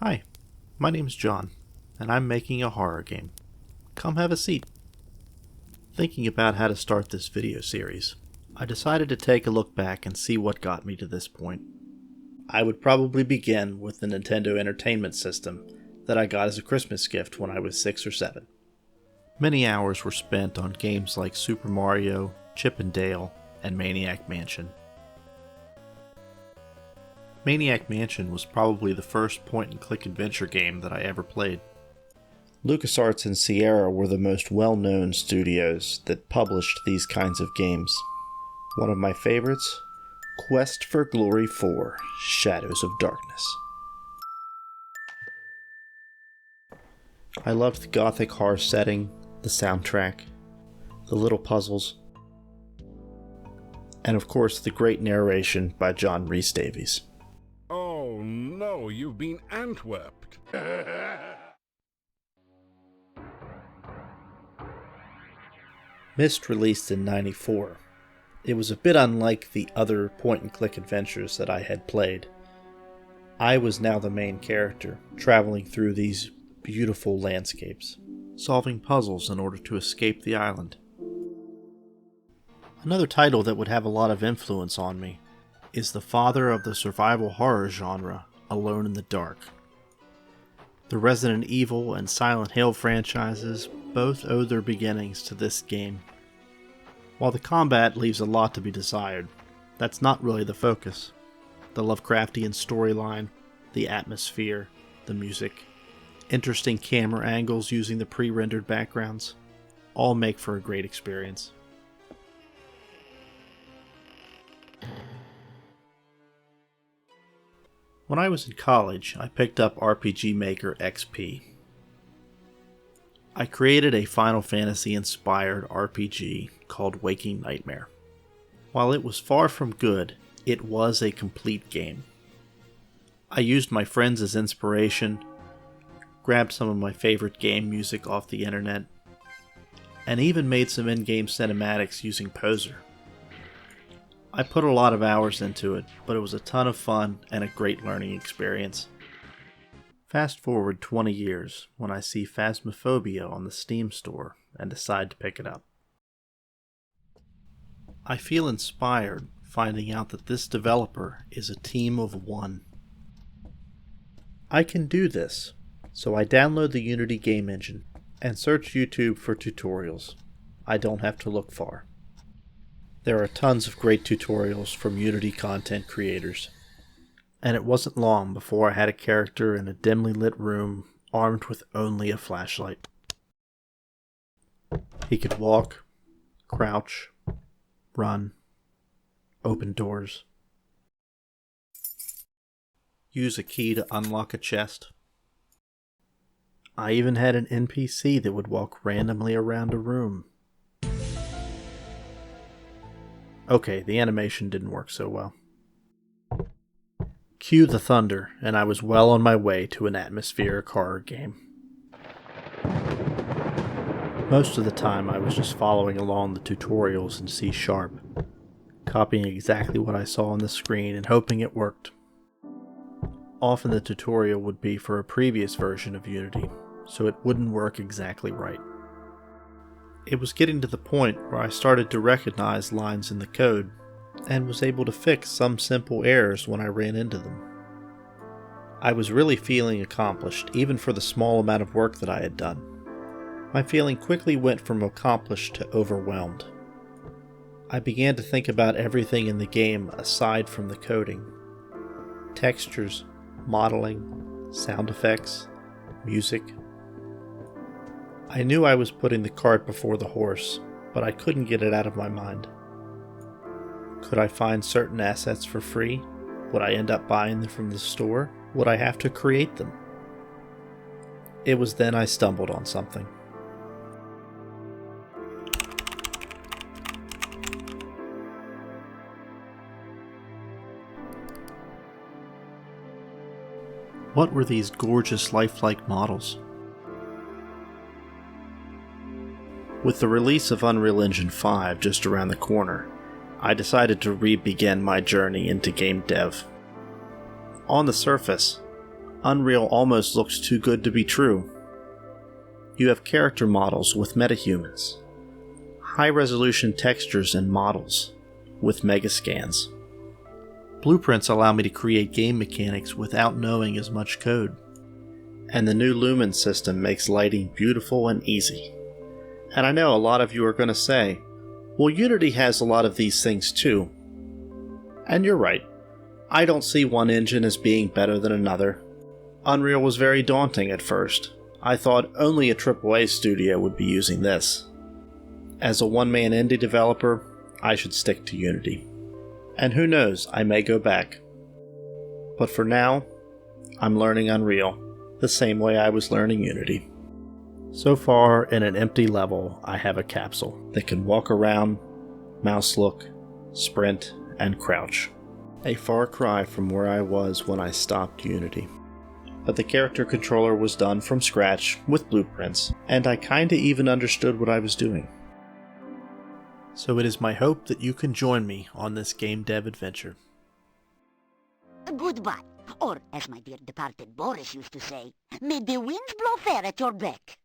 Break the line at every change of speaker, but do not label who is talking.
Hi, my name's John, and I'm making a horror game. Come have a seat. Thinking about how to start this video series, I decided to take a look back and see what got me to this point. I would probably begin with the Nintendo Entertainment System that I got as a Christmas gift when I was 6 or 7. Many hours were spent on games like Super Mario, Chip and Dale, and Maniac Mansion. Maniac Mansion was probably the first point-and-click adventure game that I ever played. LucasArts and Sierra were the most well-known studios that published these kinds of games. One of my favorites, Quest for Glory 4: Shadows of Darkness. I loved the gothic horror setting, the soundtrack, the little puzzles, and of course the great narration by John Rhys-Davies.
Oh no, you've been Antwerped.
Myst released in '94. It was a bit unlike the other point-and-click adventures that I had played. I was now the main character, traveling through these beautiful landscapes, solving puzzles in order to escape the island. Another title that would have a lot of influence on me is the father of the survival horror genre, Alone in the Dark. The Resident Evil and Silent Hill franchises both owe their beginnings to this game. While the combat leaves a lot to be desired, that's not really the focus. The Lovecraftian storyline, the atmosphere, the music, interesting camera angles using the pre-rendered backgrounds, all make for a great experience. When I was in college, I picked up RPG Maker XP. I created a Final Fantasy-inspired RPG called Waking Nightmare. While it was far from good, it was a complete game. I used my friends as inspiration, grabbed some of my favorite game music off the internet, and even made some in-game cinematics using Poser. I put a lot of hours into it, but it was a ton of fun and a great learning experience. Fast forward 20 years when I see Phasmophobia on the Steam store and decide to pick it up. I feel inspired finding out that this developer is a team of one. I can do this, so I download the Unity game engine and search YouTube for tutorials. I don't have to look far. There are tons of great tutorials from Unity content creators. And it wasn't long before I had a character in a dimly lit room armed with only a flashlight. He could walk, crouch, run, open doors, use a key to unlock a chest. I even had an NPC that would walk randomly around a room. Okay, the animation didn't work so well. Cue the thunder, and I was well on my way to an atmospheric horror game. Most of the time I was just following along the tutorials in C#, copying exactly what I saw on the screen and hoping it worked. Often the tutorial would be for a previous version of Unity, so it wouldn't work exactly right. It was getting to the point where I started to recognize lines in the code, and was able to fix some simple errors when I ran into them. I was really feeling accomplished, even for the small amount of work that I had done. My feeling quickly went from accomplished to overwhelmed. I began to think about everything in the game aside from the coding. Textures, modeling, sound effects, music. I knew I was putting the cart before the horse, but I couldn't get it out of my mind. Could I find certain assets for free? Would I end up buying them from the store? Would I have to create them? It was then I stumbled on something. What were these gorgeous lifelike models? With the release of Unreal Engine 5 just around the corner, I decided to re-begin my journey into game dev. On the surface, Unreal almost looks too good to be true. You have character models with metahumans, high-resolution textures and models with megascans. Blueprints allow me to create game mechanics without knowing as much code. And the new Lumen system makes lighting beautiful and easy. And I know a lot of you are going to say, well, Unity has a lot of these things too. And you're right. I don't see one engine as being better than another. Unreal was very daunting at first. I thought only a AAA studio would be using this. As a one-man indie developer, I should stick to Unity. And who knows, I may go back. But for now, I'm learning Unreal, the same way I was learning Unity. So far, in an empty level, I have a capsule that can walk around, mouse look, sprint, and crouch. A far cry from where I was when I stopped Unity. But the character controller was done from scratch with blueprints, and I kinda even understood what I was doing. So it is my hope that you can join me on this game dev adventure.
Goodbye, or as my dear departed Boris used to say, may the winds blow fair at your back.